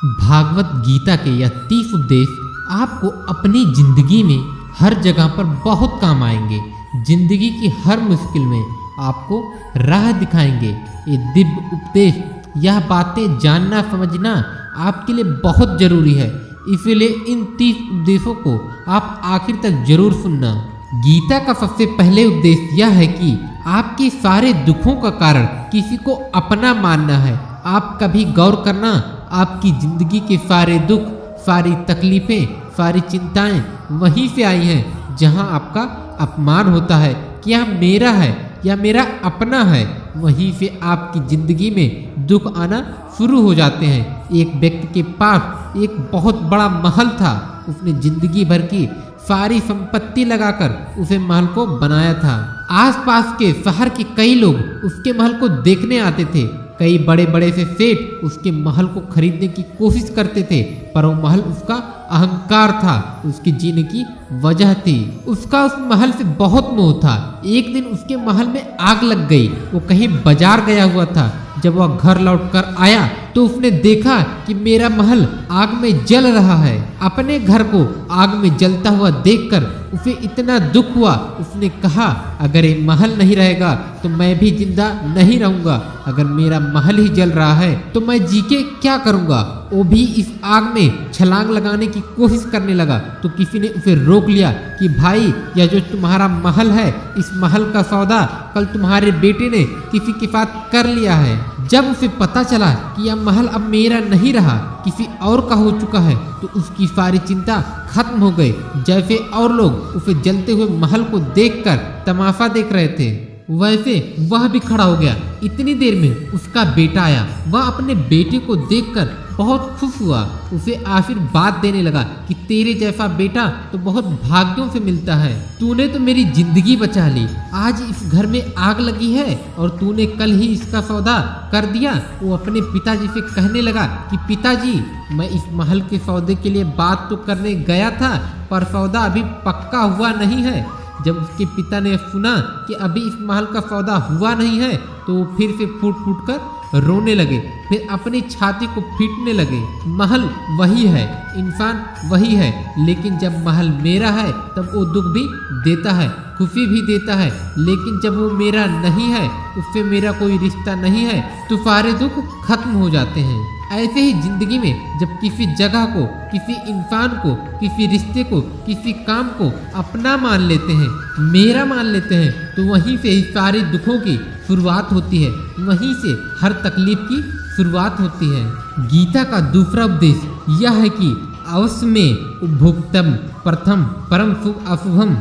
भागवत गीता के यह 30 उपदेश आपको अपनी जिंदगी में हर जगह पर बहुत काम आएंगे। जिंदगी की हर मुश्किल में आपको राह दिखाएंगे। ये दिव्य उपदेश, यह बातें जानना समझना आपके लिए बहुत जरूरी है। इसलिए इन 30 उपदेशों को आप आखिर तक जरूर सुनना। गीता का सबसे पहले उपदेश यह है कि आपके सारे दुखों का कारण किसी को अपना मानना है। आप कभी गौर करना, आपकी जिंदगी के सारे दुख, सारी तकलीफें, सारी चिंताएं वहीं से आई हैं जहां आपका अपमान होता है कि यह मेरा है या मेरा अपना है। वहीं से आपकी जिंदगी में दुख आना शुरू हो जाते हैं। एक व्यक्ति के पास एक बहुत बड़ा महल था। उसने जिंदगी भर की सारी संपत्ति लगाकर उसे महल को बनाया था। आसपास के शहर के कई लोग उसके महल को देखने आते थे। कई बड़े बड़े से सेठ उसके महल को खरीदने की कोशिश करते थे, पर वो महल उसका अहंकार था, उसके जीने की वजह थी। उसका उस महल से बहुत मोह था। एक दिन उसके महल में आग लग गई। वो कहीं बाजार गया हुआ था। जब वह घर लौटकर आया तो उसने देखा कि मेरा महल आग में जल रहा है। अपने घर को आग में जलता हुआ देखकर उसे इतना दुख हुआ। उसने कहा, अगर ये महल नहीं रहेगा तो मैं भी जिंदा नहीं रहूंगा। अगर मेरा महल ही जल रहा है तो मैं जी के क्या करूंगा। वो भी इस आग में छलांग लगाने की कोशिश करने लगा तो किसी ने उसे रोक लिया कि भाई, यह जो तुम्हारा महल है, इस महल का सौदा कल तुम्हारे बेटे ने किसी के साथ कर लिया है। जब उसे पता चला कि यह महल अब मेरा नहीं रहा, किसी और का हो चुका है, तो उसकी सारी चिंता खत्म हो गई। जैसे और लोग उसे जलते हुए महल को देखकर तमाशा देख रहे थे, वैसे वह भी खड़ा हो गया। इतनी देर में उसका बेटा आया। वह अपने बेटे को देखकर बहुत खुश हुआ। उसे आशीर्वाद देने लगा कि तेरे जैसा बेटा तो बहुत भाग्यों से मिलता है। तूने तो मेरी जिंदगी बचा ली। आज इस घर में आग लगी है और तूने कल ही इसका सौदा कर दिया। वो अपने पिताजी से कहने लगा कि पिताजी, मैं इस महल के सौदे के लिए बात तो करने गया था, पर सौदा अभी पक्का हुआ नहीं है। जब उसके पिता ने सुना कि अभी इस महल का सौदा हुआ नहीं है तो वो फिर से फूट फूट कर रोने लगे, फिर अपनी छाती को पीटने लगे। महल वही है, इंसान वही है, लेकिन जब महल मेरा है तब वो दुख भी देता है, खुशी भी देता है। लेकिन जब वो मेरा नहीं है, उससे मेरा कोई रिश्ता नहीं है, तो सारे दुख खत्म हो जाते हैं। ऐसे ही जिंदगी में जब किसी जगह को, किसी इंसान को, किसी रिश्ते को, किसी काम को अपना मान लेते हैं, मेरा मान लेते हैं, तो वहीं से ही सारे दुखों की शुरुआत होती है। वहीं से हर तकलीफ की शुरुआत होती है। गीता का दूसरा उपदेश यह है कि अवश्य में उपभोक्तम प्रथम परम सुख अशुभम,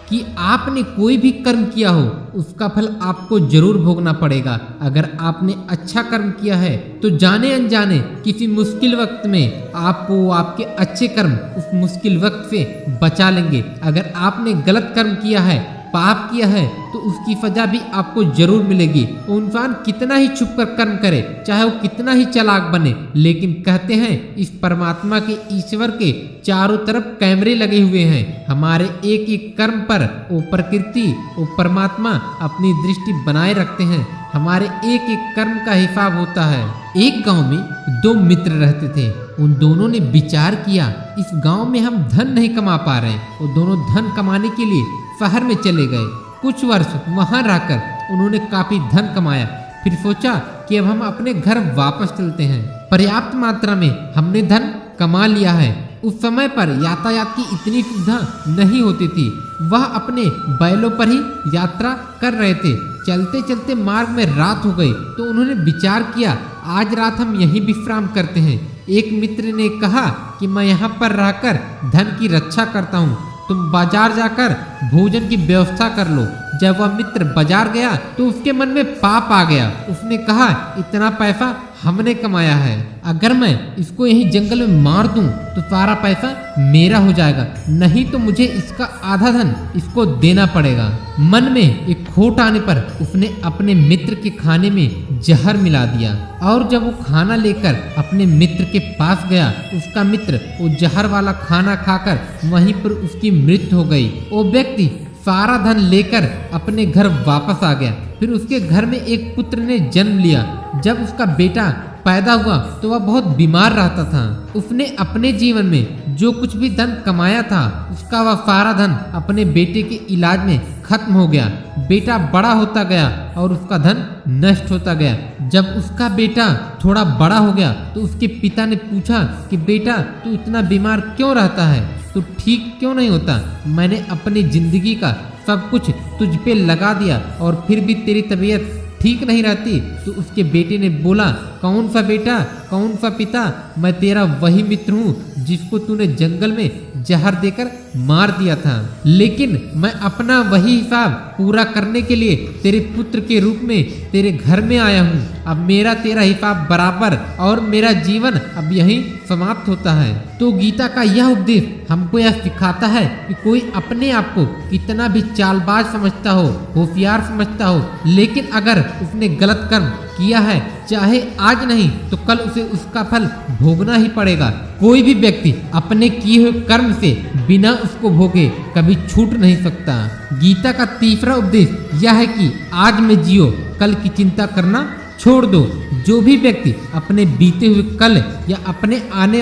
कि आपने कोई भी कर्म किया हो उसका फल आपको जरूर भोगना पड़ेगा। अगर आपने अच्छा कर्म किया है तो जाने अनजाने किसी मुश्किल वक्त में आपको आपके अच्छे कर्म उस मुश्किल वक्त से बचा लेंगे। अगर आपने गलत कर्म किया है, पाप किया है, तो उसकी सजा भी आपको जरूर मिलेगी। वो इंसान कितना ही छुप कर कर्म करे, चाहे वो कितना ही चालाक बने, लेकिन कहते हैं इस परमात्मा के, ईश्वर के चारों तरफ कैमरे लगे हुए हैं। हमारे एक एक कर्म पर वो प्रकृति, वो परमात्मा अपनी दृष्टि बनाए रखते हैं। हमारे एक एक कर्म का हिसाब होता है। एक गांव में दो मित्र रहते थे। उन दोनों ने विचार किया, इस गांव में हम धन नहीं कमा पा रहे। वो दोनों धन कमाने के लिए शहर में चले गए। कुछ वर्ष वहां रहकर उन्होंने काफी धन कमाया। फिर सोचा कि अब हम अपने घर वापस चलते हैं। पर्याप्त मात्रा में हमने धन कमा लिया है। उस समय पर यातायात की इतनी सुविधा नहीं होती थी। वह अपने बैलों पर ही यात्रा कर रहे थे। चलते चलते मार्ग में रात हो गई तो उन्होंने विचार किया, आज रात हम यहीं विश्राम करते हैं। एक मित्र ने कहा कि मैं यहाँ पर रहकर धन की रक्षा करता हूँ, तुम बाजार जाकर भोजन की व्यवस्था कर लो। जब वह मित्र बाजार गया तो उसके मन में पाप आ गया। उसने कहा, इतना पैसा हमने कमाया है, अगर मैं इसको यहीं जंगल में मार दूं तो सारा पैसा मेरा हो जाएगा, नहीं तो मुझे इसका आधा धन इसको देना पड़ेगा। मन में एक खोट आने पर उसने अपने मित्र के खाने में जहर मिला दिया और जब वो खाना लेकर अपने मित्र के पास गया, उसका मित्र वो जहर वाला खाना खाकर वहीं पर उसकी मृत्यु हो गई। वो व्यक्ति सारा धन लेकर अपने घर वापस आ गया। फिर उसके घर में एक पुत्र ने जन्म लिया। जब उसका बेटा पैदा हुआ तो वह बहुत बीमार रहता था। उसने अपने जीवन में जो कुछ भी धन कमाया था उसका वह सारा धन अपने बेटे के इलाज में खत्म हो गया। बेटा बड़ा होता गया और उसका धन नष्ट होता गया। जब उसका बेटा थोड़ा बड़ा हो गया तो उसके पिता ने पूछा कि बेटा तू इतना बीमार क्यों रहता है, तू ठीक क्यों नहीं होता? मैंने अपनी जिंदगी का सब कुछ तुझ पे लगा दिया और फिर भी तेरी तबीयत ठीक नहीं रहती। तो उसके बेटे ने बोला, कौन सा बेटा, कौन सा पिता? मैं तेरा वही मित्र हूँ जिसको तूने जंगल में जहर देकर मार दिया था, लेकिन मैं अपना वही हिसाब पूरा करने के लिए तेरे पुत्र के रूप में तेरे घर में आया हूँ। अब मेरा तेरा हिसाब बराबर और मेरा जीवन अब यहीं समाप्त होता है। तो गीता का यह उपदेश हमको यह सिखाता है कि कोई अपने आप को कितना भी चालबाज समझता हो, होशियार समझता हो, लेकिन अगर उसने गलत कर्म किया है, चाहे आज नहीं तो कल उसे उसका फल भोगना ही पड़ेगा। कोई भी व्यक्ति अपने किए हुए कर्म से बिना उसको भोगे कभी छूट नहीं सकता। गीता का तीसरा उपदेश यह है कि आज में जियो, कल की चिंता करना छोड़ दो। जो भी व्यक्ति अपने बीते हुए कल या अपने आने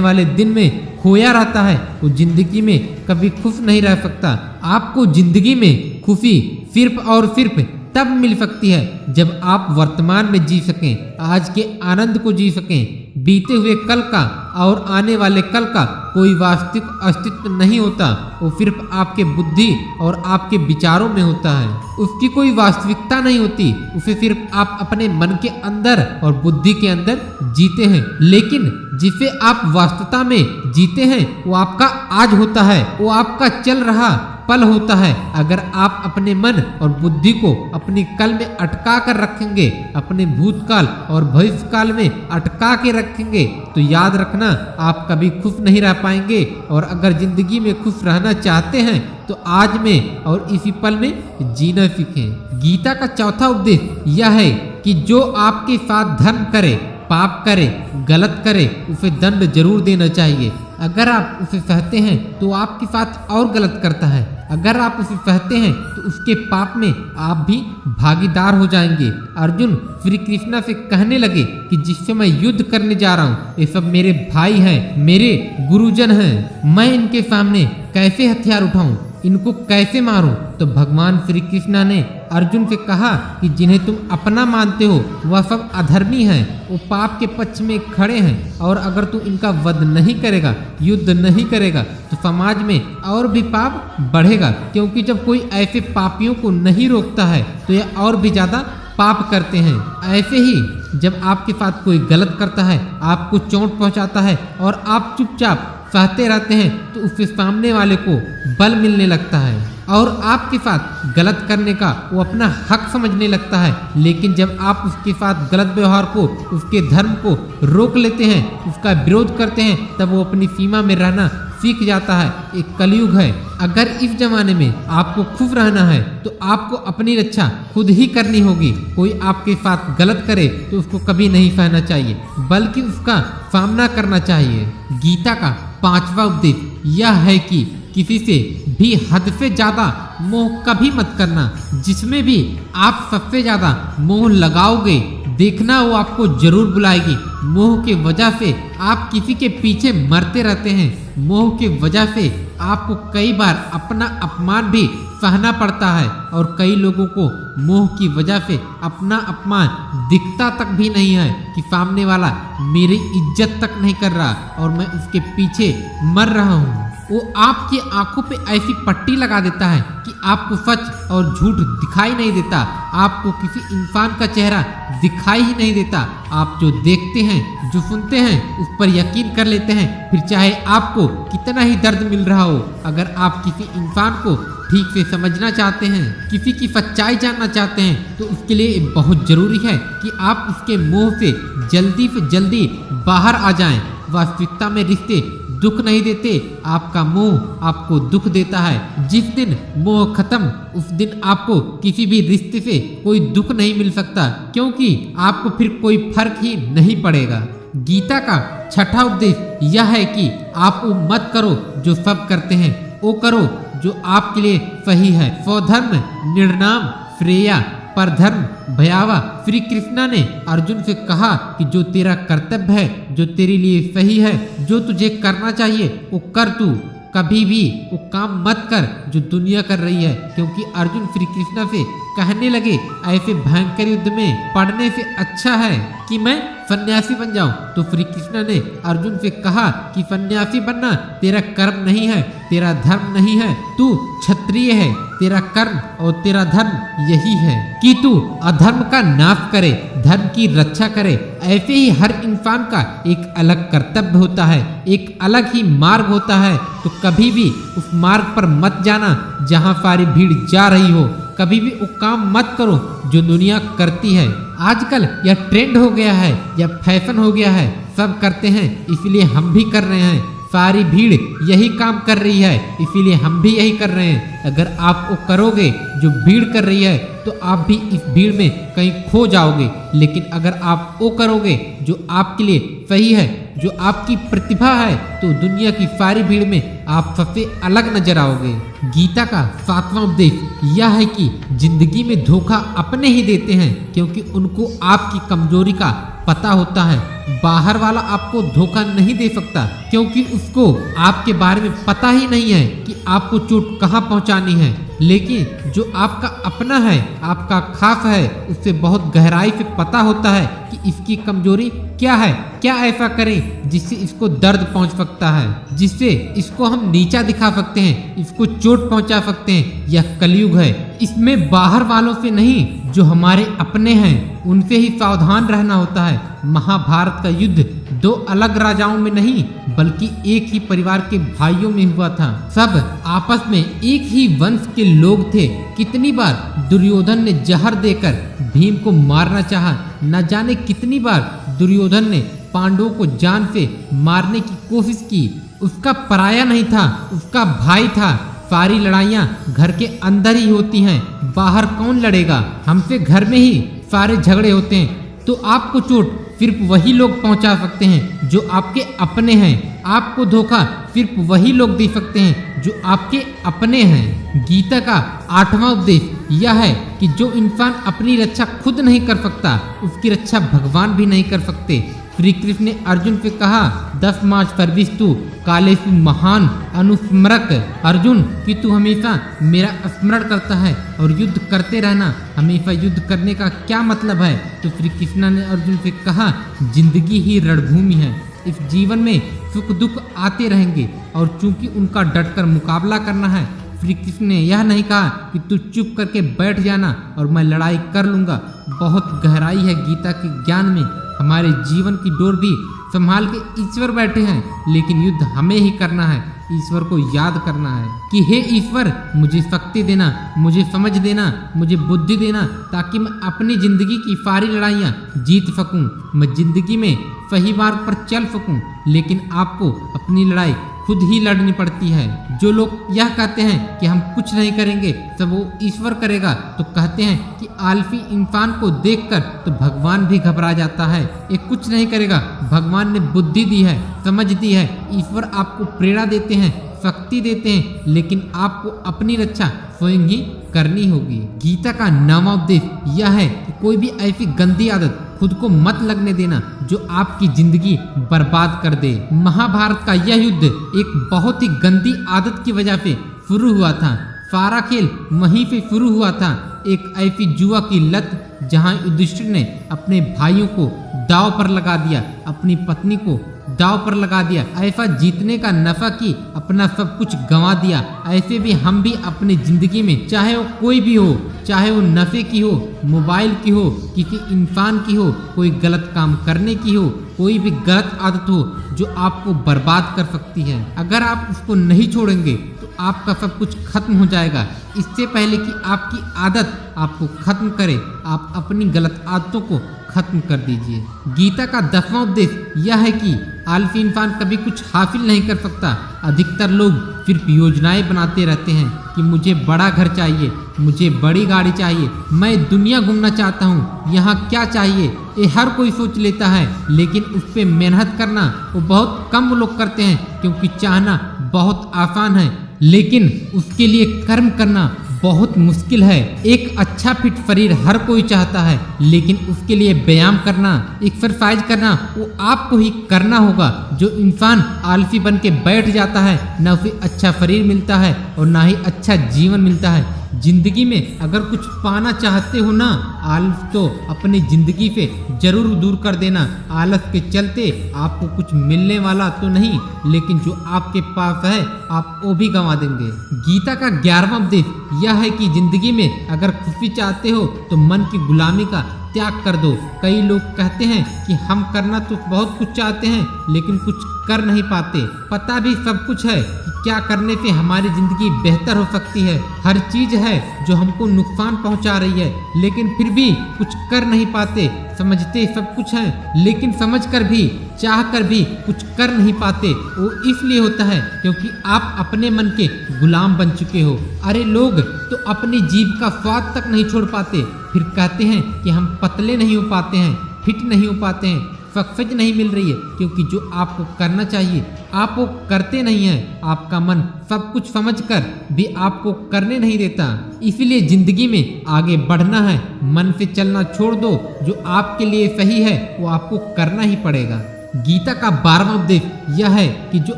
वाले दिन में खोया रहता है वो जिंदगी में कभी खुश नहीं रह सकता। आपको जिंदगी में खुशी सिर्फ और सिर्फ तब मिल सकती है जब आप वर्तमान में जी सकें, आज के आनंद को जी सकें। बीते हुए कल का और आने वाले कल का कोई वास्तविक अस्तित्व नहीं होता, वो सिर्फ आपके बुद्धि और आपके विचारों में होता है। उसकी कोई वास्तविकता नहीं होती, उसे सिर्फ आप अपने मन के अंदर और बुद्धि के अंदर जीते हैं। लेकिन जिसे आप वास्तवता में जीते हैं वो आपका आज होता है, वो आपका चल रहा पल होता है। अगर आप अपने मन और बुद्धि को अपनी कल में अटका कर रखेंगे, अपने भूतकाल और भविष्यकाल में अटका के रखेंगे, तो याद रखना आप कभी खुश नहीं रह पाएंगे। और अगर जिंदगी में खुश रहना चाहते हैं तो आज में और इसी पल में जीना सीखें। गीता का चौथा उपदेश यह है कि जो आपके साथ धर्म करे, पाप करे, गलत करे, उसे दंड जरूर देना चाहिए। अगर आप उसे सहते हैं तो आपके साथ और गलत करता है, अगर आप उसे सहते हैं तो उसके पाप में आप भी भागीदार हो जाएंगे। अर्जुन श्री कृष्ण से कहने लगे कि जिससे मैं युद्ध करने जा रहा हूँ ये सब मेरे भाई हैं, मेरे गुरुजन हैं, मैं इनके सामने कैसे हथियार उठाऊं, इनको कैसे मारूं? तो भगवान श्री कृष्ण ने अर्जुन से कहा कि जिन्हें तुम अपना मानते हो वह सब अधर्मी हैं, वो पाप के पक्ष में खड़े हैं, और अगर तू इनका वध नहीं करेगा, युद्ध नहीं करेगा, तो समाज में और भी पाप बढ़ेगा। क्योंकि जब कोई ऐसे पापियों को नहीं रोकता है तो यह और भी ज्यादा पाप करते हैं। ऐसे ही जब आपके साथ कोई गलत करता है, आपको चोट पहुंचाता है और आप चुपचाप सहते रहते हैं, तो उसके सामने वाले को बल मिलने लगता है और आपके साथ गलत करने का वो अपना हक समझने लगता है। लेकिन जब आप उसके साथ गलत व्यवहार को, उसके धर्म को रोक लेते हैं, उसका विरोध करते हैं, तब वो अपनी सीमा में रहना सीख जाता है। एक कलयुग है। अगर इस जमाने में आपको खुश रहना है तो आपको अपनी रक्षा खुद ही करनी होगी। कोई आपके साथ गलत करे तो उसको कभी नहीं सहना चाहिए, बल्कि उसका सामना करना चाहिए। गीता का पांचवा उपदेश यह है कि किसी से भी हद से ज्यादा मोह कभी मत करना। जिसमें भी आप सबसे ज्यादा मोह लगाओगे, देखना वो आपको जरूर बुलाएगी। मोह के वजह से आप किसी के पीछे मरते रहते हैं। मोह के वजह से आपको कई बार अपना अपमान भी सहना पड़ता है, और कई लोगों को मोह की वजह से अपना अपमान दिखता तक भी नहीं है कि सामने वाला मेरी इज्जत तक नहीं कर रहा और मैं उसके पीछे मर रहा हूँ। वो आपकी आंखों पे ऐसी पट्टी लगा देता है कि आपको सच और झूठ दिखाई नहीं देता, आपको किसी इंसान का चेहरा दिखाई ही नहीं देता। आप जो देखते हैं, जो सुनते हैं, उस पर यकीन कर लेते हैं, फिर चाहे आपको कितना ही दर्द मिल रहा हो। अगर आप किसी इंसान को ठीक से समझना चाहते हैं, किसी की सच्चाई जानना चाहते हैं, तो उसके लिए बहुत जरूरी है कि आप उसके मोह से जल्दी बाहर आ जाएं। वास्तविकता में रिश्ते दुख नहीं देते, आपका मोह आपको दुख देता है। जिस दिन मोह खत्म, उस दिन आपको किसी भी रिश्ते से कोई दुख नहीं मिल सकता, क्योंकि आपको फिर कोई फर्क ही नहीं पड़ेगा। गीता का छठा उपदेश यह है कि आप वो मत करो जो सब करते हैं, वो करो जो आपके लिए सही है। स्वधर्म निर्णाम श्रेया परधर्म भयावह। श्री कृष्णा ने अर्जुन से कहा कि जो तेरा कर्तव्य है, जो तेरे लिए सही है, जो तुझे करना चाहिए वो कर। तू कभी भी वो काम मत कर जो दुनिया कर रही है, क्योंकि अर्जुन श्री कृष्णा से कहने लगे ऐसे भयंकर युद्ध में पड़ने से अच्छा है कि मैं सन्यासी बन जाऊं। तो श्री कृष्णा ने अर्जुन से कहा कि सन्यासी बनना तेरा कर्म नहीं है, तेरा धर्म नहीं है, तू क्षत्रिय है। तेरा कर्म और तेरा धर्म यही है कि तू अधर्म का नाश करे, धर्म की रक्षा करे। ऐसे ही हर इंसान का एक अलग कर्तव्य होता है, एक अलग ही मार्ग होता है। तो कभी भी उस मार्ग पर मत जाना जहां सारी भीड़ जा रही हो। कभी भी वो काम मत करो जो दुनिया करती है। आजकल यह ट्रेंड हो गया है, यह फैशन हो गया है, सब करते हैं इसलिए हम भी कर रहे हैं। सारी भीड़ यही काम कर रही है इसीलिए हम भी यही कर रहे हैं। अगर आप वो करोगे जो भीड़ कर रही है तो आप भी इस भीड़ में कहीं खो जाओगे। लेकिन अगर आप वो करोगे जो आपके लिए सही है, जो आपकी प्रतिभा है, तो दुनिया की सारी भीड़ में आप सबसे अलग नजर आओगे। गीता का 7वां उपदेश यह है कि जिंदगी में धोखा अपने ही देते हैं, क्योंकि उनको आपकी कमजोरी का पता होता है। बाहर वाला आपको धोखा नहीं दे सकता, क्योंकि उसको आपके बारे में पता ही नहीं है कि आपको चोट कहाँ पहुँचानी है। लेकिन जो आपका अपना है, आपका खास है, उससे बहुत गहराई से पता होता है कि इसकी कमजोरी क्या है, क्या ऐसा करें जिससे इसको दर्द पहुंच सकता है, जिससे इसको हम नीचा दिखा सकते हैं, इसको चोट पहुंचा सकते हैं। यह कलयुग है, इसमें बाहर वालों से नहीं, जो हमारे अपने हैं उनसे ही सावधान रहना होता है। महाभारत का युद्ध दो अलग राजाओं में नहीं बल्कि एक ही परिवार के भाइयों में हुआ था। सब आपस में एक ही वंश के लोग थे। कितनी बार दुर्योधन ने जहर देकर भीम को मारना चाहा, न जाने कितनी बार दुर्योधन ने पांडवों को जान से मारने की कोशिश की। उसका पराया नहीं था, उसका भाई था। सारी लड़ाइयाँ घर के अंदर ही होती हैं, बाहर कौन लड़ेगा? हमसे घर में ही सारे झगड़े होते हैं। तो आपको चोट सिर्फ वही लोग पहुंचा सकते हैं जो आपके अपने हैं। आपको धोखा सिर्फ वही लोग दे सकते हैं जो आपके अपने हैं। गीता का 8वां उपदेश यह है कि जो इंसान अपनी रक्षा खुद नहीं कर सकता, उसकी रक्षा भगवान भी नहीं कर सकते। श्री कृष्ण ने अर्जुन से कहा 10 मार्च सर्विस तू कालेसु महान अनुस्मरक। अर्जुन कि तू हमेशा मेरा स्मरण करता है और युद्ध करते रहना। हमेशा युद्ध करने का क्या मतलब है? तो श्री कृष्ण ने अर्जुन से कहा जिंदगी ही रणभूमि है। इस जीवन में सुख दुख आते रहेंगे और चूंकि उनका डटकर मुकाबला करना है। श्री कृष्ण ने यह नहीं कहा कि तू चुप करके बैठ जाना और मैं लड़ाई कर लूंगा। बहुत गहराई है गीता के ज्ञान में। हमारे जीवन की डोर भी संभाल के ईश्वर बैठे हैं, लेकिन युद्ध हमें ही करना है। ईश्वर को याद करना है कि हे ईश्वर मुझे शक्ति देना, मुझे समझ देना, मुझे बुद्धि देना, ताकि मैं अपनी जिंदगी की सारी लड़ाइयाँ जीत सकूं। मैं जिंदगी में सही मार्ग पर चल सकूं। लेकिन आपको अपनी लड़ाई खुद ही लड़नी पड़ती है। जो लोग यह कहते हैं कि हम कुछ नहीं करेंगे सब वो ईश्वर करेगा, तो कहते हैं कि आलसी इंसान को देखकर तो भगवान भी घबरा जाता है। ये कुछ नहीं करेगा, भगवान ने बुद्धि दी है, समझ दी है। ईश्वर आपको प्रेरणा देते हैं, शक्ति देते हैं, लेकिन आपको अपनी रक्षा स्वयं ही करनी होगी। गीता का 9वां उपदेश यह है कि कोई भी ऐसी गंदी आदत खुद को मत लगने देना जो आपकी जिंदगी बर्बाद कर दे। महाभारत का यह युद्ध एक बहुत ही गंदी आदत की वजह से शुरू हुआ था। सारा खेल वहीं से शुरू हुआ था। एक ऐसी जुआ की लत जहां युधिष्ठिर ने अपने भाइयों को दांव पर लगा दिया, अपनी पत्नी को दांव पर लगा दिया। ऐसा जीतने का नफा की अपना सब कुछ गंवा दिया। ऐसे भी हम भी अपनी जिंदगी में, चाहे वो कोई भी हो, चाहे वो नफे की हो, मोबाइल की हो, किसी इंसान की हो, कोई गलत काम करने की हो, कोई भी गलत आदत हो जो आपको बर्बाद कर सकती है। अगर आप उसको नहीं छोड़ेंगे तो आपका सब कुछ खत्म हो जाएगा। इससे पहले कि आपकी आदत आपको खत्म करे, आप अपनी गलत आदतों को खत्म कर दीजिए। गीता का 10वां उपदेश यह है कि आलसी इंसान कभी कुछ हासिल नहीं कर सकता। अधिकतर लोग सिर्फ योजनाएं बनाते रहते हैं कि मुझे बड़ा घर चाहिए, मुझे बड़ी गाड़ी चाहिए, मैं दुनिया घूमना चाहता हूँ, यहाँ क्या चाहिए, ये हर कोई सोच लेता है। लेकिन उस पर मेहनत करना वो बहुत कम लोग करते हैं, क्योंकि चाहना बहुत आसान है, लेकिन उसके लिए कर्म करना बहुत मुश्किल है। एक अच्छा फिट शरीर हर कोई चाहता है, लेकिन उसके लिए व्यायाम करना, एक्सरसाइज करना वो आपको ही करना होगा। जो इंसान आलसी बन के बैठ जाता है, न उसे अच्छा शरीर मिलता है और ना ही अच्छा जीवन मिलता है। जिंदगी में अगर कुछ पाना चाहते हो ना, आलस तो अपनी जिंदगी से जरूर दूर कर देना। आलस के चलते आपको कुछ मिलने वाला तो नहीं, लेकिन जो आपके पास है आप वो भी गंवा देंगे। गीता का 11वां उपदेश यह है कि जिंदगी में अगर खुशी चाहते हो तो मन की गुलामी का त्याग कर दो। कई लोग कहते हैं कि हम करना तो बहुत कुछ चाहते हैं, लेकिन कुछ कर नहीं पाते। पता भी सब कुछ है कि क्या करने से हमारी जिंदगी बेहतर हो सकती है। हर चीज है जो हमको नुकसान पहुंचा रही है, लेकिन फिर भी कुछ कर नहीं पाते। समझते सब कुछ है, लेकिन समझकर भी, चाह कर भी कुछ कर नहीं पाते। वो इसलिए होता है क्योंकि आप अपने मन के गुलाम बन चुके हो। अरे लोग तो अपनी जीभ का स्वाद तक नहीं छोड़ पाते, फिर कहते हैं कि हम पतले नहीं हो पाते हैं, फिट नहीं हो पाते हैं, सक्सेस नहीं मिल रही है, क्योंकि जो आपको करना चाहिए आप वो करते नहीं हैं। आपका मन सब कुछ समझकर भी आपको करने नहीं देता। इसलिए जिंदगी में आगे बढ़ना है, मन से चलना छोड़ दो। जो आपके लिए सही है वो आपको करना ही पड़ेगा। गीता का 12वां उपदेश यह है कि जो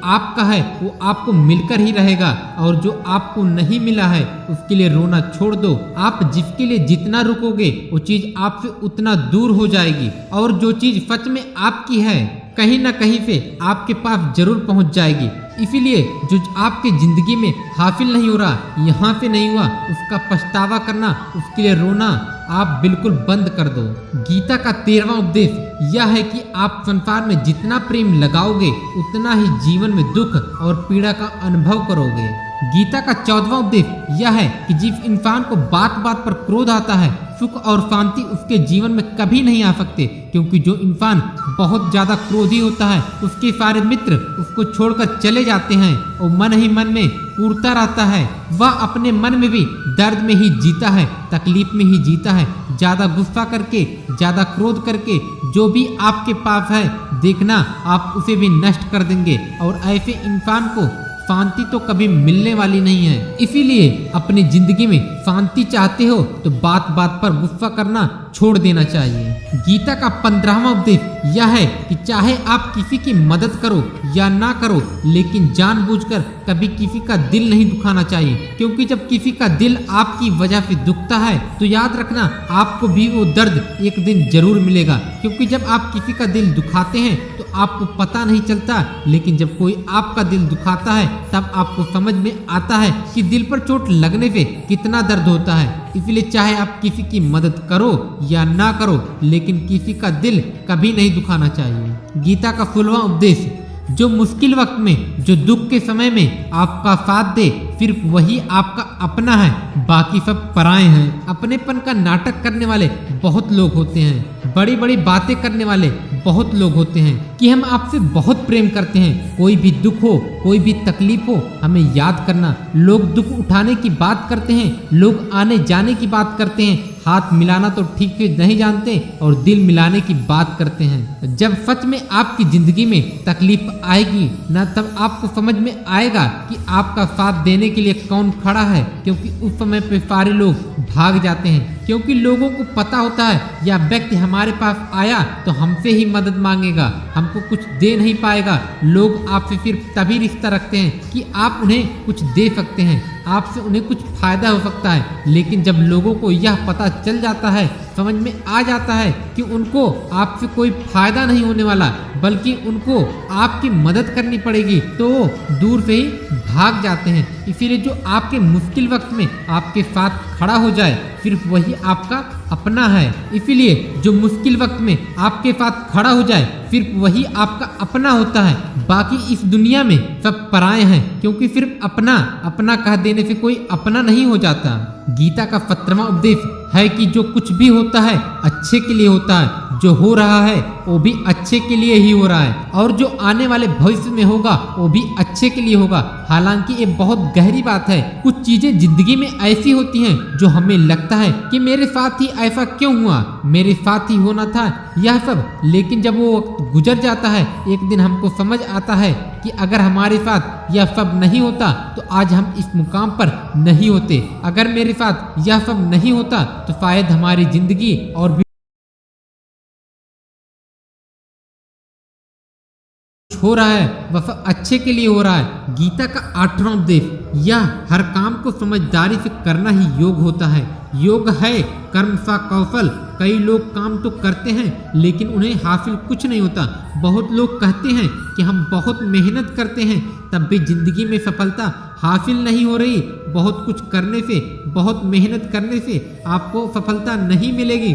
आपका है वो आपको मिलकर ही रहेगा, और जो आपको नहीं मिला है उसके लिए रोना छोड़ दो। आप जिसके लिए जितना रुकोगे वो चीज आपसे उतना दूर हो जाएगी, और जो चीज सच में आपकी है कहीं ना कहीं से आपके पास जरूर पहुंच जाएगी। इसीलिए जो आपके जिंदगी में हासिल नहीं हो रहा, यहाँ से नहीं हुआ, उसका पछतावा करना, उसके लिए रोना आप बिल्कुल बंद कर दो। गीता का 13वां उपदेश यह है कि आप संसार में जितना प्रेम लगाओगे उतना ही जीवन में दुख और पीड़ा का अनुभव करोगे। गीता का 14वां उपदेश यह है कि जिस इंसान को बात बात पर क्रोध आता है, सुख और शांति उसके जीवन में कभी नहीं आ सकते, क्योंकि जो इंसान बहुत ज्यादा क्रोधी होता है उसके सारे मित्र उसको छोड़कर चले जाते हैं और मन ही मन में कूदता रहता है। वह अपने मन में भी दर्द में ही जीता है, तकलीफ में ही जीता है। ज्यादा गुस्सा करके, ज्यादा क्रोध करके जो भी आपके पास है, देखना आप उसे भी नष्ट कर देंगे, और ऐसे इंसान को शांति तो कभी मिलने वाली नहीं है। इसीलिए अपनी जिंदगी में शांति चाहते हो तो बात बात पर गुस्सा करना छोड़ देना चाहिए। गीता का 15वां उपदेश यह है कि चाहे आप किसी की मदद करो या ना करो, लेकिन जानबूझकर कभी किसी का दिल नहीं दुखाना चाहिए, क्योंकि जब किसी का दिल आपकी वजह से दुखता है तो याद रखना आपको भी वो दर्द एक दिन जरूर मिलेगा। क्योंकि जब आप किसी का दिल दुखाते हैं तो आपको पता नहीं चलता, लेकिन जब कोई आपका दिल दुखाता है तब आपको समझ में आता है कि दिल पर चोट लगने से कितना दर्द होता है। इसलिए चाहे आप किसी की मदद करो या ना करो, लेकिन किसी का दिल कभी नहीं दुखाना चाहिए। गीता का 16वां उपदेश, जो मुश्किल वक्त में, जो दुख के समय में आपका साथ दे, सिर्फ वही आपका अपना है, बाकी सब पराए हैं। अपनेपन का नाटक करने वाले बहुत लोग होते हैं, बड़ी बड़ी बातें करने वाले बहुत लोग होते हैं कि हम आपसे बहुत प्रेम करते हैं। कोई भी दुख हो, कोई भी तकलीफ हो, हमें याद करना। लोग दुख उठाने की बात करते हैं, लोग आने जाने की बात करते हैं, हाथ मिलाना तो ठीक से नहीं जानते और दिल मिलाने की बात करते हैं। जब सच में आपकी जिंदगी में तकलीफ आएगी ना, तब आपको समझ में आएगा कि आपका साथ देने के लिए कौन खड़ा है, क्योंकि उस समय पे सारे लोग भाग जाते हैं, क्योंकि लोगों को पता होता है यह व्यक्ति हमारे पास आया तो हमसे ही मदद मांगेगा, हमको कुछ दे नहीं पाएगा। लोग आपसे सिर्फ तभी रिश्ता रखते हैं कि आप उन्हें कुछ दे सकते हैं, आपसे उन्हें कुछ फायदा हो सकता है। लेकिन जब लोगों को यह पता चल जाता है, समझ में आ जाता है कि उनको आपसे कोई फायदा नहीं होने वाला, बल्कि उनको आपकी मदद करनी पड़ेगी, तो दूर से ही भाग जाते हैं। इसीलिए जो आपके मुश्किल वक्त में आपके साथ खड़ा हो जाए, सिर्फ वही आपका अपना है। इसीलिए जो मुश्किल वक्त में आपके साथ खड़ा हो जाए, सिर्फ वही आपका अपना होता है। बाकी इस दुनिया में सब पराए हैं, क्योंकि सिर्फ अपना अपना कह देने से कोई अपना नहीं हो जाता। गीता का 17वां उपदेश है कि जो कुछ भी होता है अच्छे के लिए होता है, जो हो रहा है वो भी अच्छे के लिए ही हो रहा है, और जो आने वाले भविष्य में होगा वो भी अच्छे के लिए होगा। हालांकि ये बहुत गहरी बात है। कुछ चीजें जिंदगी में ऐसी होती हैं जो हमें लगता है कि मेरे साथ ही ऐसा क्यों हुआ, मेरे साथ ही होना था यह सब, लेकिन जब वो वक्त गुजर जाता है एक दिन हमको समझ आता है कि अगर हमारे साथ यह सब नहीं होता तो आज हम इस मुकाम पर नहीं होते। अगर मेरे साथ यह सब नहीं होता तो शायद हमारी जिंदगी और भी हो रहा है वह सब अच्छे के लिए हो रहा है। गीता का 8वां उपदेश, यह हर काम को समझदारी से करना ही योग होता है। योग है कर्म सा कौशल। कई लोग काम तो करते हैं लेकिन उन्हें हासिल कुछ नहीं होता। बहुत लोग कहते हैं कि हम बहुत मेहनत करते हैं तब भी जिंदगी में सफलता हासिल नहीं हो रही। बहुत कुछ करने से, बहुत मेहनत करने से आपको सफलता नहीं मिलेगी,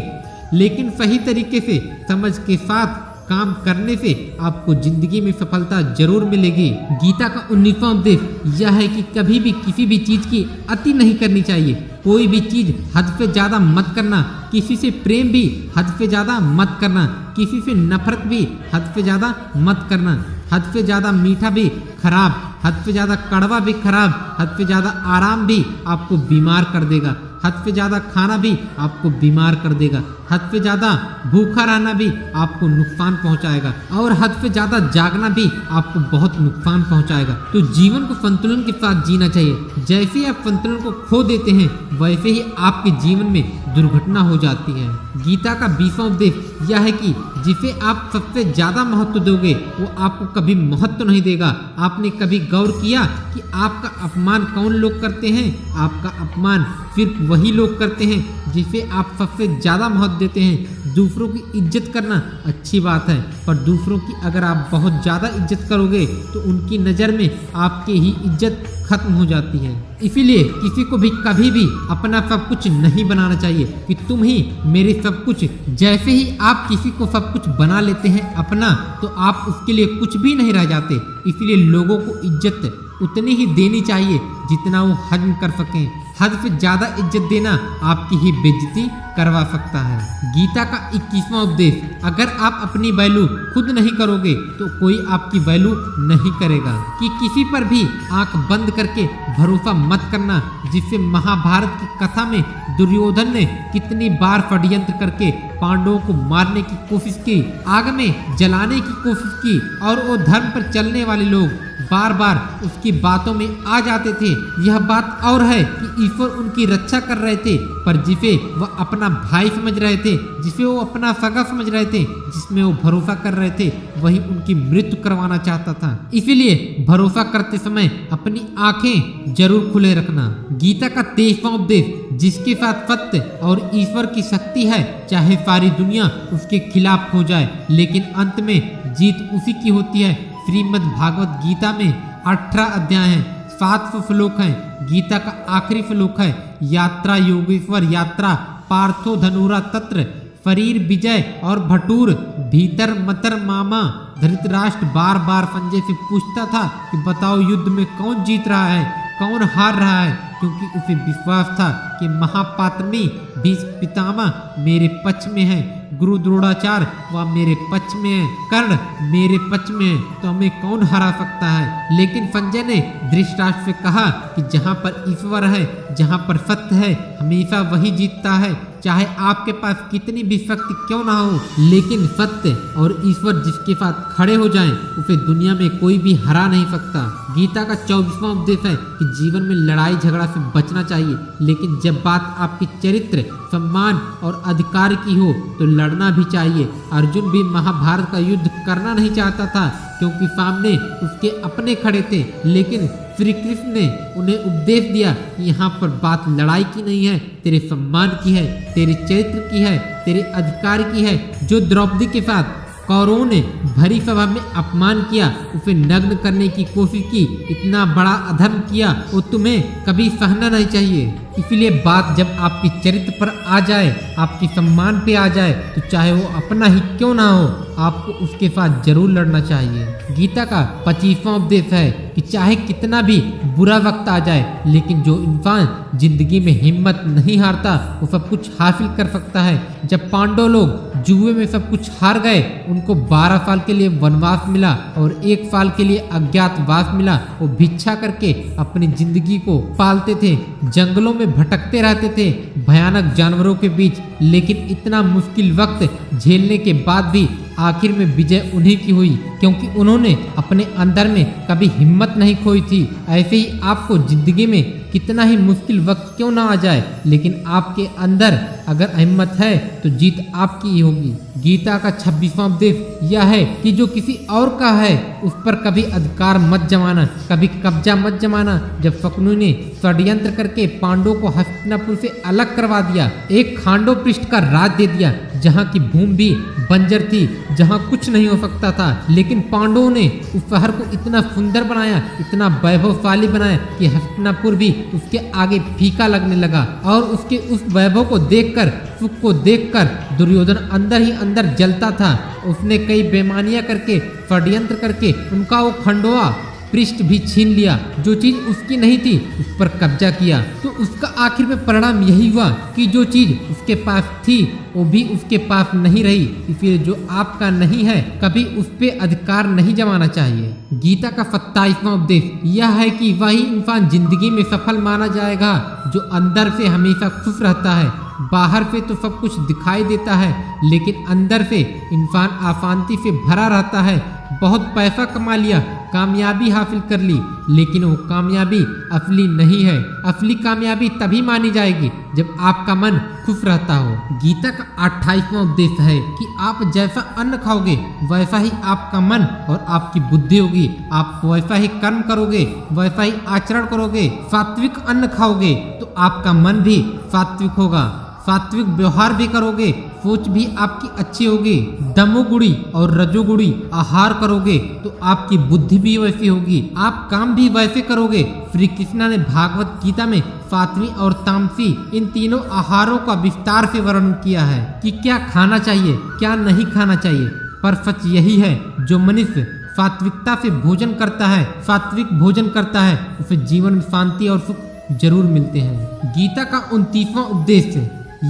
लेकिन सही तरीके से समझ के साथ काम करने से आपको जिंदगी में सफलता जरूर मिलेगी। गीता का 19वां उपदेश यह है कि कभी भी किसी भी चीज की अति नहीं करनी चाहिए। कोई भी चीज हद से ज्यादा मत करना। किसी से प्रेम भी हद से ज्यादा मत करना। किसी से नफरत भी हद से ज्यादा मत करना। हद से ज्यादा मीठा भी खराब, हद से ज्यादा कड़वा भी खराब, हद से ज्यादा आराम भी आपको बीमार कर देगा। हद से ज्यादा खाना भी आपको बीमार कर देगा। हद से ज्यादा भूखा रहना भी आपको नुकसान पहुंचाएगा, और हद से ज्यादा जागना भी आपको बहुत नुकसान पहुंचाएगा। तो जीवन को संतुलन के साथ जीना चाहिए। जैसे ही आप संतुलन को खो देते हैं वैसे ही आपके जीवन में दुर्घटना हो जाती है। गीता का 20वां उपदेश यह है कि जिसे आप सबसे ज्यादा महत्व दोगे वो आपको कभी महत्व नहीं देगा। आपने कभी गौर किया कि आपका अपमान कौन लोग करते हैं? आपका अपमान सिर्फ वही लोग करते हैं जिसे आप सबसे ज्यादा महत्व देते हैं। दूसरों की इज्जत करना अच्छी बात है, पर दूसरों की अगर आप बहुत ज्यादा इज्जत करोगे तो उनकी नज़र में आपकी ही इज्जत खत्म हो जाती है। इसीलिए किसी को भी कभी भी अपना सब कुछ नहीं बनाना चाहिए कि तुम ही मेरे सब कुछ। जैसे ही आप किसी को सब कुछ बना लेते हैं अपना, तो आप उसके लिए कुछ भी नहीं रह जाते। इसलिए लोगों को इज्जत उतनी ही देनी चाहिए जितना वो हजम कर सकें। हद से ज्यादा इज्जत देना आपकी ही बेइज्जती करवा सकता है। गीता का 21वां उपदेश, अगर आप अपनी वैल्यू खुद नहीं करोगे तो कोई आपकी वैल्यू नहीं करेगा। कि किसी पर भी आंख बंद करके भरोसा मत करना। जिससे महाभारत की कथा में दुर्योधन ने कितनी बार षड्यंत्र करके पांडवों को मारने की कोशिश की, आग में जलाने की कोशिश की, और वो धर्म पर चलने वाले लोग बार बार उसकी बातों में आ जाते थे। यह बात और है कि ईश्वर उनकी रक्षा कर रहे थे, पर जिसे वह अपना भाई समझ रहे थे, जिसे वो अपना सगा समझ रहे थे, जिसमें वो भरोसा कर रहे थे, वही उनकी मृत्यु करवाना चाहता था। इसीलिए भरोसा करते समय अपनी आंखें जरूर खुले रखना। गीता का 23वां उपदेश, जिसके साथ सत्य और ईश्वर की शक्ति है, चाहे सारी दुनिया उसके खिलाफ हो जाए, लेकिन अंत में जीत उसी की होती है। श्रीमद् भागवत गीता में 18 अध्याय हैं, 700 श्लोक हैं। गीता का आखिरी श्लोक है, यात्रा योगेश्वर यात्रा पार्थो धनुरा तत्र शरीर विजय और भटूर भीतर मतर मामा। धृतराष्ट्र बार बार संजय से पूछता था कि बताओ युद्ध में कौन जीत रहा है, कौन हार रहा है, क्योंकि उसे विश्वास था कि महापात्रमी भीष्म पितामह मेरे पक्ष में है, गुरु द्रोणाचार्य वह मेरे पक्ष में है, कर्ण मेरे पक्ष में है, तो हमें कौन हरा सकता है। लेकिन संजय ने धृतराष्ट्र से कहा कि जहाँ पर ईश्वर है, जहाँ पर सत्य है, हमेशा वही जीतता है, चाहे आपके पास कितनी भी शक्ति क्यों ना हो, लेकिन सत्य और ईश्वर जिसके साथ खड़े हो जाएं, उसे दुनिया में कोई भी हरा नहीं सकता। गीता का 24वां उपदेश है कि जीवन में लड़ाई झगड़ा से बचना चाहिए, लेकिन जब बात आपके चरित्र, सम्मान और अधिकार की हो तो लड़ना भी चाहिए। अर्जुन भी महाभारत का युद्ध करना नहीं चाहता था, क्योंकि सामने उसके अपने खड़े थे, लेकिन श्री कृष्ण ने उन्हें उपदेश दिया कि यहाँ पर बात लड़ाई की नहीं है, तेरे सम्मान की है, तेरे चरित्र की है, तेरे अधिकार की है। जो द्रौपदी के साथ कौरवों ने भरी सभा में अपमान किया, उसे नग्न करने की कोशिश की, इतना बड़ा अधर्म किया, वो तुम्हें कभी सहना नहीं चाहिए। इसलिए बात जब आपके चरित्र पर आ जाए, आपके सम्मान पे आ जाए, तो चाहे वो अपना ही क्यों ना हो, आपको उसके साथ जरूर लड़ना चाहिए। गीता का 25वां उपदेश है कि कि चाहे कितना भी बुरा वक्त आ जाए, लेकिन जो इंसान जिंदगी में हिम्मत नहीं हारता वो सब कुछ हासिल कर सकता है। जब पांडव लोग जुए में सब कुछ हार गए, उनको 12 साल के लिए वनवास मिला और 1 साल के लिए अज्ञातवास मिला। वो भिक्षा करके अपनी जिंदगी को पालते थे, जंगलों में भटकते रहते थे, भयानक जानवरों के बीच। लेकिन इतना मुश्किल वक्त झेलने के बाद भी आखिर में विजय उन्हीं की हुई, क्योंकि उन्होंने अपने अंदर में कभी हिम्मत नहीं खोई थी। ऐसे ही आपको जिंदगी में कितना ही मुश्किल वक्त क्यों ना आ जाए, लेकिन आपके अंदर अगर हिम्मत है तो जीत आपकी ही होगी। गीता का 26वां उपदेश यह है कि जो किसी और का है उस पर कभी अधिकार मत जमाना, कभी कब्जा मत जमाना। जब शकुनी ने षड्यंत्र करके पांडवों को हस्तिनापुर से अलग करवा दिया, एक खांडव पृष्ठ का राज दे दिया, जहाँ की भूमि भी बंजर थी, जहाँ कुछ नहीं हो सकता था, लेकिन पांडवों ने उस शहर को इतना सुंदर बनाया, इतना वैभवशाली बनाया कि हस्तिनापुर भी उसके आगे फीका लगने लगा। और उसके उस वैभव को देखकर, सुख को देखकर दुर्योधन अंदर ही अंदर जलता था। उसने कई बेईमानियां करके, षड्यंत्र करके उनका वो खंडवा पृष्ठ भी छीन लिया, जो चीज उसकी नहीं थी उस पर कब्जा किया। तो उसका आखिर में परिणाम यही हुआ कि जो चीज उसके पास थी वो भी उसके पास नहीं रही। इसलिए जो आपका नहीं है कभी उस पे अधिकार नहीं जमाना चाहिए। गीता का 27वां उपदेश यह है कि वही इंसान जिंदगी में सफल माना जाएगा जो अंदर से हमेशा खुश रहता है। बाहर से तो सब कुछ दिखाई देता है, लेकिन अंदर से इंसान अशांति से भरा रहता है। बहुत पैसा कमा लिया, कामयाबी हासिल कर ली, लेकिन वो कामयाबी असली नहीं है। असली कामयाबी तभी मानी जाएगी जब आपका मन खुश रहता हो। गीता का 28वां उपदेश है कि आप जैसा अन्न खाओगे वैसा ही आपका मन और आपकी बुद्धि होगी। आप वैसा ही कर्म करोगे, वैसा ही आचरण करोगे। सात्विक अन्न खाओगे तो आपका मन भी सात्विक होगा, सात्विक व्यवहार भी करोगे, सोच भी आपकी अच्छी होगी। तमोगुणी और रजोगुणी आहार करोगे तो आपकी बुद्धि भी वैसी होगी, आप काम भी वैसे करोगे। श्री कृष्ण ने भागवत गीता में सात्विक और तामसी इन तीनों आहारों का विस्तार से वर्णन किया है कि क्या खाना चाहिए, क्या नहीं खाना चाहिए। पर सच यही है, जो मनुष्य सात्विकता से भोजन करता है, सात्विक भोजन करता है, उसे जीवन में शांति और सुख जरूर मिलते हैं। गीता का 29वां उपदेश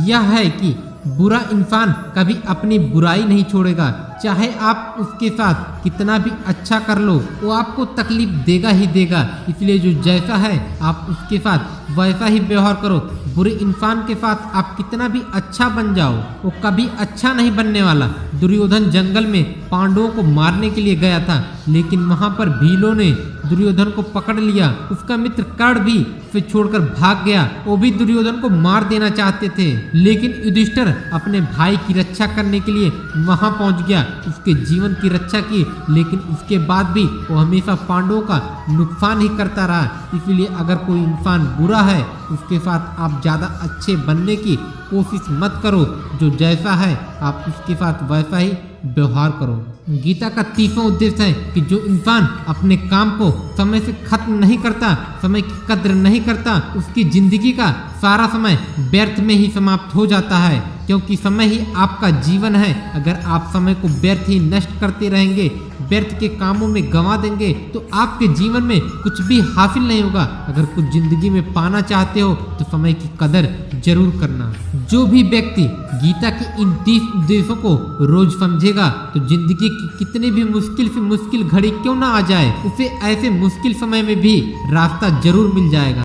यह है कि बुरा इंसान कभी अपनी बुराई नहीं छोड़ेगा। चाहे आप उसके साथ कितना भी अच्छा कर लो, वो आपको तकलीफ देगा ही देगा। इसलिए जो जैसा है आप उसके साथ वैसा ही व्यवहार करो। बुरे इंसान के साथ आप कितना भी अच्छा बन जाओ, वो कभी अच्छा नहीं बनने वाला। दुर्योधन जंगल में पांडवों को मारने के लिए गया था, लेकिन वहां पर भीलों ने दुर्योधन को पकड़ लिया। उसका मित्र कर्ण भी उसे छोड़कर भाग गया। वो भी दुर्योधन को मार देना चाहते थे, लेकिन युधिष्ठिर अपने भाई की रक्षा करने के लिए वहां पहुंच गया, उसके जीवन की रक्षा की। लेकिन उसके बाद भी वो हमेशा पांडवों का नुकसान ही करता रहा। इसलिए अगर कोई इंसान बुरा है उसके साथ आप ज़्यादा अच्छे बनने की कोशिश मत करो। जो जैसा है आप उसके साथ वैसा ही व्यवहार करो। गीता का 30वां उद्देश्य है कि जो इंसान अपने काम को समय से खत्म नहीं करता, समय की कद्र नहीं करता, उसकी जिंदगी का सारा समय व्यर्थ में ही समाप्त हो जाता है, क्योंकि समय ही आपका जीवन है। अगर आप समय को व्यर्थ ही नष्ट करते रहेंगे, व्यर्थ के कामों में गंवा देंगे, तो आपके जीवन में कुछ भी हासिल नहीं होगा। अगर कुछ जिंदगी में पाना चाहते हो तो समय की कदर जरूर करना। जो भी व्यक्ति गीता के इन 30 उपदेशों को रोज समझेगा तो जिंदगी की कितनी भी मुश्किल से मुश्किल घड़ी क्यों ना आ जाए, उसे ऐसे मुश्किल समय में भी रास्ता जरूर मिल जाएगा।